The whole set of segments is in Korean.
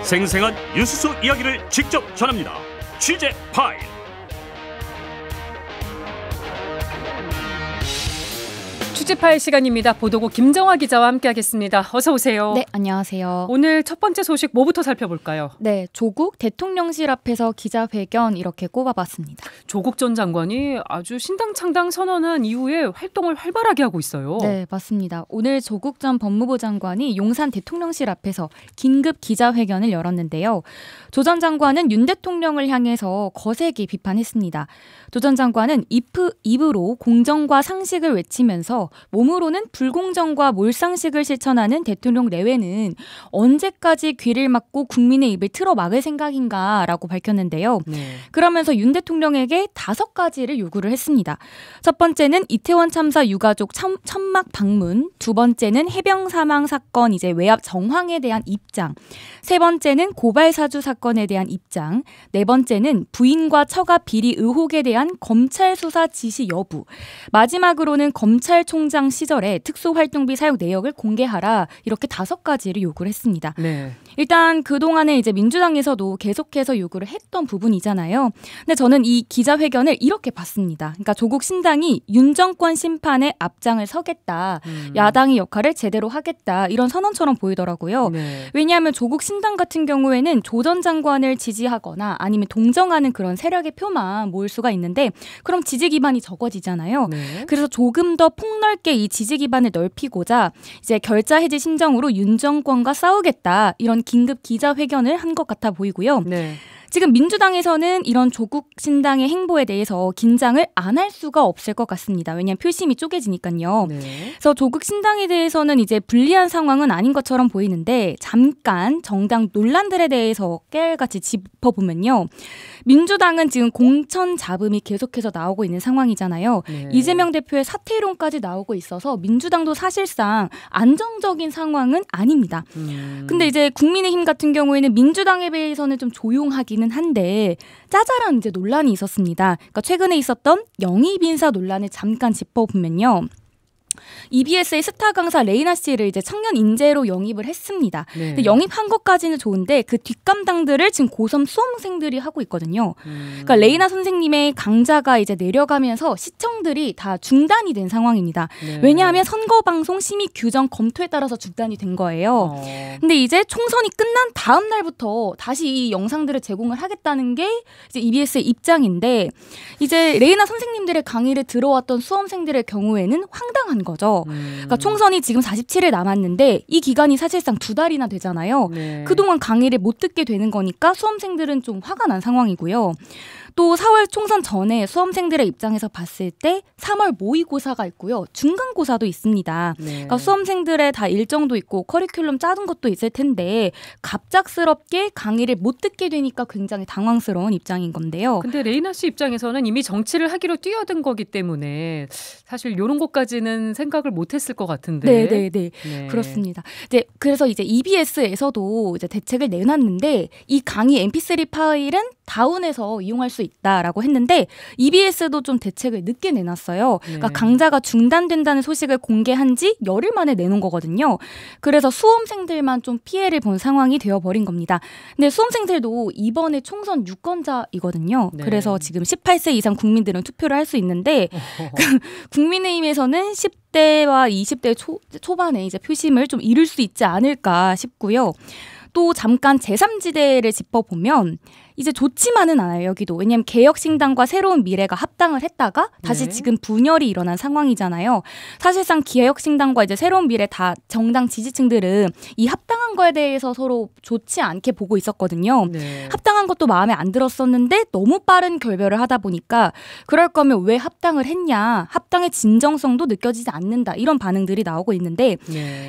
생생한 뉴스 이야기를 직접 전합니다. 취재 파일. 취재파일 시간입니다. 보도국 김정화 기자와 함께하겠습니다. 어서 오세요. 네, 안녕하세요. 오늘 첫 번째 소식 뭐부터 살펴볼까요? 네, 조국 대통령실 앞에서 기자회견 이렇게 꼽아봤습니다. 조국 전 장관이 아주 신당 창당 선언한 이후에 활동을 활발하게 하고 있어요. 네, 맞습니다. 오늘 조국 전 법무부 장관이 용산 대통령실 앞에서 긴급 기자회견을 열었는데요. 조 전 장관은 윤 대통령을 향해서 거세게 비판했습니다. 조 전 장관은 입으로 공정과 상식을 외치면서 몸으로는 불공정과 몰상식을 실천하는 대통령 내외는 언제까지 귀를 막고 국민의 입을 틀어막을 생각인가라고 밝혔는데요. 네. 그러면서 윤 대통령에게 5가지를 요구를 했습니다. 첫 번째는 이태원 참사 유가족 천막 방문, 두 번째는 해병 사망 사건 외압 정황에 대한 입장, 세 번째는 고발 사주 사건에 대한 입장, 네 번째는 부인과 처가 비리 의혹에 대한 검찰 수사 지시 여부, 마지막으로는 검찰총장 시절에 특수활동비 사용 내역을 공개하라, 이렇게 5가지를 요구를 했습니다. 네. 일단 그동안에 민주당에서도 계속해서 요구를 했던 부분이잖아요. 근데 저는 이 기자회견을 이렇게 봤습니다. 그러니까 조국 신당이 윤 정권 심판에 앞장을 서겠다, 야당의 역할을 제대로 하겠다, 이런 선언처럼 보이더라고요. 네. 왜냐하면 조국 신당 같은 경우에는 조 전 장관을 지지하거나 아니면 동정하는 그런 세력의 표만 모을 수가 있는데, 그럼 지지 기반이 적어지잖아요. 네. 그래서 조금 더 폭넓게 이 지지 기반을 넓히고자 결자 해지 신청으로 윤 정권과 싸우겠다, 이런 긴급 기자회견을 한 것 같아 보이고요. 네. 지금 민주당에서는 이런 조국 신당의 행보에 대해서 긴장을 안 할 수가 없을 것 같습니다. 왜냐하면 표심이 쪼개지니까요. 네. 그래서 조국 신당에 대해서는 불리한 상황은 아닌 것처럼 보이는데, 잠깐 정당 논란들에 대해서 깨알같이 짚어보면요. 민주당은 지금 공천 잡음이 계속해서 나오고 있는 상황이잖아요. 네. 이재명 대표의 사퇴론까지 나오고 있어서 민주당도 사실상 안정적인 상황은 아닙니다. 근데 국민의힘 같은 경우에는 민주당에 비해서는 좀 조용하기는 한데 짜잘한 논란이 있었습니다. 그러니까 최근에 있었던 영입 인사 논란을 잠깐 짚어보면요. EBS의 스타 강사 레이나 씨를 청년 인재로 영입을 했습니다. 네. 근데 영입한 것까지는 좋은데 그 뒷감당들을 지금 고3 수험생들이 하고 있거든요. 그러니까 레이나 선생님의 강좌가 내려가면서 시청들이 다 중단이 된 상황입니다. 네. 왜냐하면 선거방송 심의 규정 검토에 따라서 중단이 된 거예요. 근데 총선이 끝난 다음 날부터 다시 이 영상들을 제공을 하겠다는 게 EBS의 입장인데, 레이나 선생님들의 강의를 들어왔던 수험생들의 경우에는 황당한 거죠. 그러니까 총선이 지금 47일 남았는데 이 기간이 사실상 2달이나 되잖아요. 네. 그동안 강의를 못 듣게 되는 거니까 수험생들은 좀 화가 난 상황이고요. 또 4월 총선 전에 수험생들의 입장에서 봤을 때 3월 모의고사가 있고요. 중간고사도 있습니다. 네. 그러니까 수험생들의 다 일정도 있고 커리큘럼 짜둔 것도 있을 텐데 갑작스럽게 강의를 못 듣게 되니까 굉장히 당황스러운 입장인 건데요. 근데 레이나 씨 입장에서는 이미 정치를 하기로 뛰어든 거기 때문에 사실 이런 것까지는 생각을 못했을 것 같은데. 네. 그렇습니다. 그래서 EBS에서도 대책을 내놨는데 이 강의 MP3 파일은 다운해서 이용할 수 있다라고 했는데 EBS도 좀 대책을 늦게 내놨어요. 그러니까 강좌가 중단된다는 소식을 공개한 지 열흘 만에 내놓은 거거든요. 그래서 수험생들만 좀 피해를 본 상황이 되어버린 겁니다. 근데 수험생들도 이번에 총선 유권자이거든요. 네. 그래서 지금 18세 이상 국민들은 투표를 할 수 있는데 국민의힘에서는 10대와 20대 초반에 표심을 좀 잃을 수 있지 않을까 싶고요. 또 잠깐 제3지대를 짚어보면 좋지만은 않아요, 여기도. 왜냐하면 개혁신당과 새로운 미래가 합당을 했다가 다시 지금 분열이 일어난 상황이잖아요. 사실상 개혁신당과 새로운 미래 다 정당 지지층들은 이 합당한 거에 대해서 서로 좋지 않게 보고 있었거든요. 네. 합당한 것도 마음에 안 들었었는데 너무 빠른 결별을 하다 보니까 그럴 거면 왜 합당을 했냐, 합당의 진정성도 느껴지지 않는다, 이런 반응들이 나오고 있는데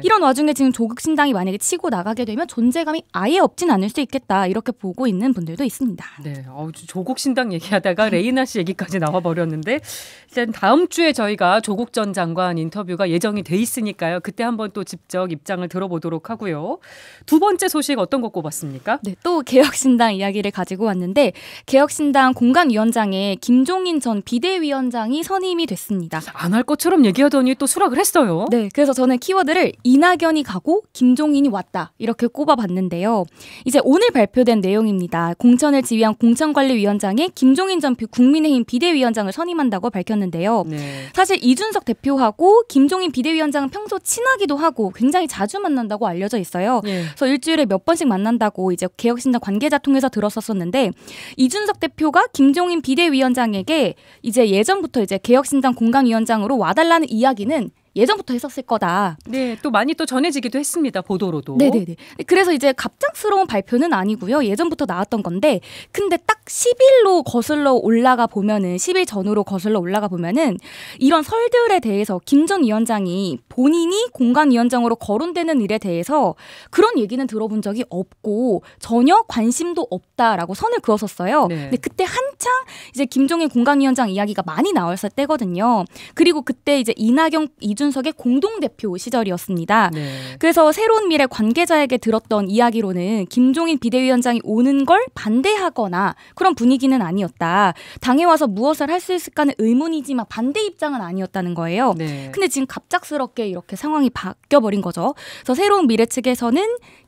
이런 와중에 지금 조국 신당이 만약에 치고 나가게 되면 존재감이 아예 없진 않을 수 있겠다, 이렇게 보고 있는 분들도 있습니다. 했습니다. 네, 조국 신당 얘기하다가 레이나 씨 얘기까지 나와버렸는데 일단 다음 주에 저희가 조국 전 장관 인터뷰가 예정이 돼 있으니까요. 그때 한번 또 직접 입장을 들어보도록 하고요. 두 번째 소식 어떤 거 꼽았습니까? 네, 또 개혁신당 이야기를 가지고 왔는데 개혁신당 공관위원장에 김종인 전 비대위원장이 선임이 됐습니다. 안 할 것처럼 얘기하더니 또 수락을 했어요. 네, 그래서 저는 키워드를 이낙연이 가고 김종인이 왔다 이렇게 꼽아봤는데요. 이제 오늘 발표된 내용입니다. 공천을 지휘한 공천관리위원장에 김종인 전 국민의힘 비대위원장을 선임한다고 밝혔는데요. 네. 사실 이준석 대표하고 김종인 비대위원장은 평소 친하기도 하고 굉장히 자주 만난다고 알려져 있어요. 네. 그래서 일주일에 몇 번씩 만난다고 이제 개혁신당 관계자 통해서 들었었는데 이준석 대표가 김종인 비대위원장에게 이제 예전부터 이제 개혁신당 공관위원장으로 와달라는 이야기는 예전부터 했었을 거다. 네, 또 많이 또 전해지기도 했습니다. 보도로도. 네네네. 그래서 이제 갑작스러운 발표는 아니고요. 예전부터 나왔던 건데, 근데 딱 10일로 거슬러 올라가 보면은 10일 전으로 거슬러 올라가 보면은 이런 설들에 대해서 김 전 위원장이 본인이 공관위원장으로 거론되는 일에 대해서 그런 얘기는 들어본 적이 없고 전혀 관심도 없다라고 선을 그었었어요. 네. 근데 그때 한창 이제 김종인 공관위원장 이야기가 많이 나왔을 때거든요. 그리고 그때 이제 이낙연, 이준석의 공동대표 시절이었습니다. 네. 그래서 새로운 미래 관계자에게 들었던 이야기로는 김종인 비대위원장이 오는 걸 반대하거나 그런 분위기는 아니었다. 당에 와서 무엇을 할 수 있을까는 의문이지만 반대 입장은 아니었다는 거예요. 네. 근데 지금 갑작스럽게 이렇게 상황이 바뀌어버린 거죠. 그래서 새로운 미래 측에서는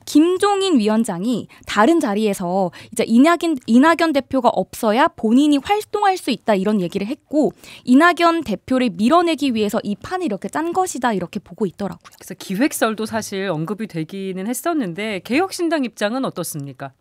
김종인 위원장이 다른 자리에서 이제 이낙연 대표가 없어야 본인이 활동할 수 있다 이런 얘기를 했고 이낙연 대표를 밀어내기 위해서 이 판을 이렇게 짠 것이다 이렇게 보고 있더라고요. 그래서 기획설도 사실 언급이 되기는 했었는데 개혁신당 입장은 어떻습니까?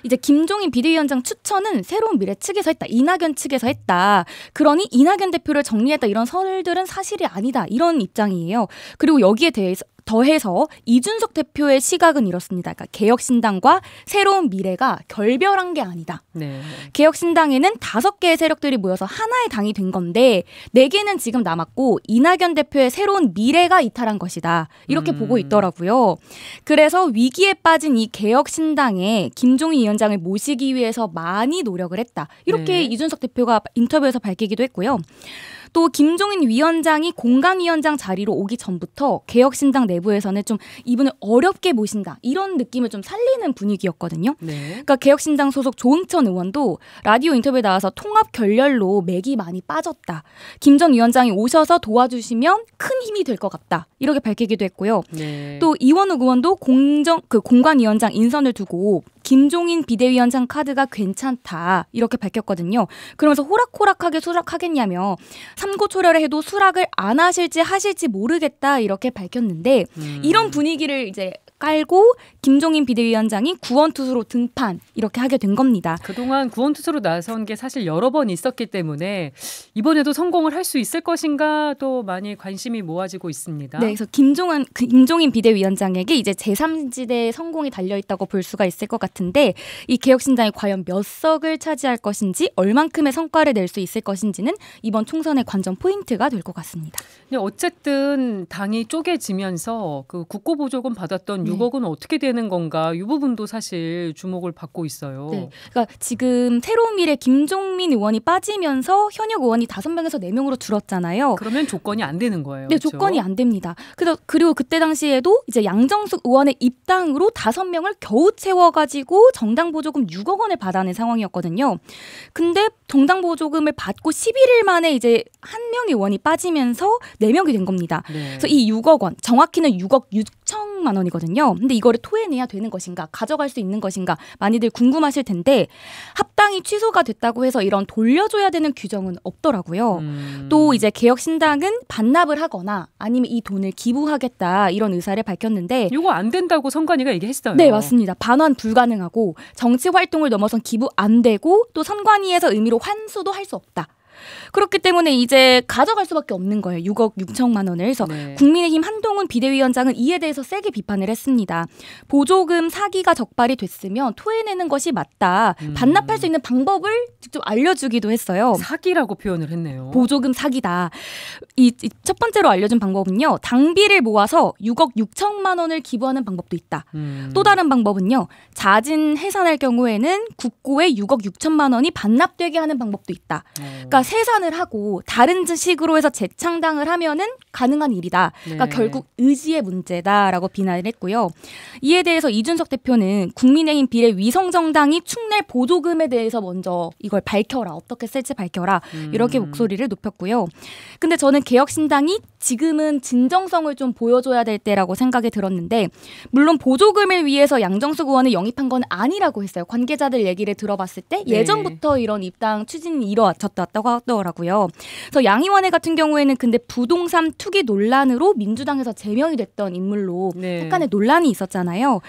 이제 김종인 비대위원장 추천은 새로운 미래 측에서 했다. 이낙연 측에서 했다. 그러니 이낙연 대표를 정리했다. 이런 설들은 사실이 아니다. 이런 입장이에요. 그리고 여기에 대해서 더해서 이준석 대표의 시각은 이렇습니다. 그러니까 개혁신당과 새로운 미래가 결별한 게 아니다. 네. 개혁신당에는 5개의 세력들이 모여서 하나의 당이 된 건데 4개는 지금 남았고 이낙연 대표의 새로운 미래가 이탈한 것이다. 이렇게 보고 있더라고요. 그래서 위기에 빠진 이 개혁신당에 김종인 위원장을 모시기 위해서 많이 노력을 했다. 이렇게 네. 이준석 대표가 인터뷰에서 밝히기도 했고요. 또 김종인 위원장이 공관위원장 자리로 오기 전부터 개혁신당 내부에서는 좀 이분을 어렵게 모신다. 이런 느낌을 좀 살리는 분위기였거든요. 네. 그러니까 개혁신당 소속 조응천 의원도 라디오 인터뷰에 나와서 통합 결렬로 맥이 많이 빠졌다. 김 전 위원장이 오셔서 도와주시면 큰 힘이 될 것 같다. 이렇게 밝히기도 했고요. 네. 또 이원욱 의원도 공관위원장 인선을 두고 김종인 비대위원장 카드가 괜찮다. 이렇게 밝혔거든요. 그러면서 호락호락하게 수락하겠냐며 삼고초려를 해도 수락을 안 하실지 모르겠다. 이렇게 밝혔는데 이런 분위기를 이제 깔고 김종인 비대위원장이 구원투수로 등판 이렇게 하게 된 겁니다. 그동안 구원투수로 나선 게 사실 여러 번 있었기 때문에 이번에도 성공을 할 수 있을 것인가 또 많이 관심이 모아지고 있습니다. 네, 그래서 김종인 비대위원장에게 이제 제3지대의 성공이 달려있다고 볼 수가 있을 것 같은데 이 개혁신당이 과연 몇 석을 차지할 것인지 얼만큼의 성과를 낼 수 있을 것인지는 이번 총선의 관전 포인트가 될 것 같습니다. 어쨌든 당이 쪼개지면서 그 국고보조금 받았던 6억 원 어떻게 되는 건가 이 부분도 사실 주목을 받고 있어요. 네, 그러니까 지금 새로운 미래 김종민 의원이 빠지면서 현역 의원이 5명에서 4명으로 줄었잖아요. 그러면 조건이 안 되는 거예요. 네, 그렇죠? 조건이 안 됩니다. 그리고 그때 당시에도 이제 양정숙 의원의 입당으로 5명을 겨우 채워가지고 정당 보조금 6억 원을 받아낸 상황이었거든요. 근데 정당 보조금을 받고 11일 만에 이제 한 명의 의원이 빠지면서 4명이 된 겁니다. 네. 그래서 이 6억 원, 정확히는 6억 6천만 원이거든요. 근데 이거를 토해내야 되는 것인가, 가져갈 수 있는 것인가 많이들 궁금하실 텐데 합당이 취소가 됐다고 해서 이런 돌려줘야 되는 규정은 없더라고요. 또 이제 개혁신당은 반납을 하거나 아니면 이 돈을 기부하겠다 이런 의사를 밝혔는데 이거 안 된다고 선관위가 얘기했어요. 네, 맞습니다. 반환 불가능하고 정치 활동을 넘어선 기부 안 되고 또 선관위에서 의미로 환수도 할 수 없다. 그렇기 때문에 이제 가져갈 수밖에 없는 거예요. 6억 6천만 원을. 그래서 네. 국민의힘 한동훈 비대위원장은 이에 대해서 세게 비판을 했습니다. 보조금 사기가 적발이 됐으면 토해내는 것이 맞다. 반납할 수 있는 방법을 직접 알려주기도 했어요. 사기라고 표현을 했네요. 보조금 사기다. 이 첫 번째로 알려준 방법은요. 당비를 모아서 6억 6천만 원을 기부하는 방법도 있다. 또 다른 방법은요. 자진 해산할 경우에는 국고에 6억 6천만 원이 반납되게 하는 방법도 있다. 그러니까 세산을 하고 다른 식으로 해서 재창당을 하면은 가능한 일이다. 그러니까 네. 결국 의지의 문제다라고 비난을 했고요. 이에 대해서 이준석 대표는 국민의힘 비례위성정당이 축낼 보조금에 대해서 먼저 이걸 밝혀라. 어떻게 쓸지 밝혀라. 이렇게 목소리를 높였고요. 근데 저는 개혁신당이 지금은 진정성을 좀 보여줘야 될 때라고 생각이 들었는데 물론 보조금을 위해서 양정수 의원을 영입한 건 아니라고 했어요. 관계자들 얘기를 들어봤을 때 네. 예전부터 이런 입당 추진이 이뤄졌다고 하더라고요. 그래서 양 의원회 같은 경우에는 근데 부동산 투기 논란으로 민주당에서 제명이 됐던 인물로 네. 약간의 논란이 있었잖아요.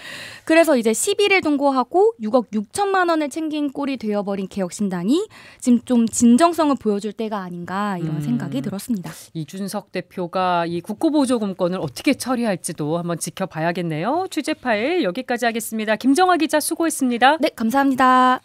그래서 이제 11일 동고하고 6억 6천만 원을 챙긴 꼴이 되어버린 개혁신당이 지금 좀 진정성을 보여줄 때가 아닌가 이런 생각이 들었습니다. 이준석 대표가 이 국고보조금권을 어떻게 처리할지도 한번 지켜봐야겠네요. 취재 파일 여기까지 하겠습니다. 김정아 기자 수고했습니다. 네, 감사합니다.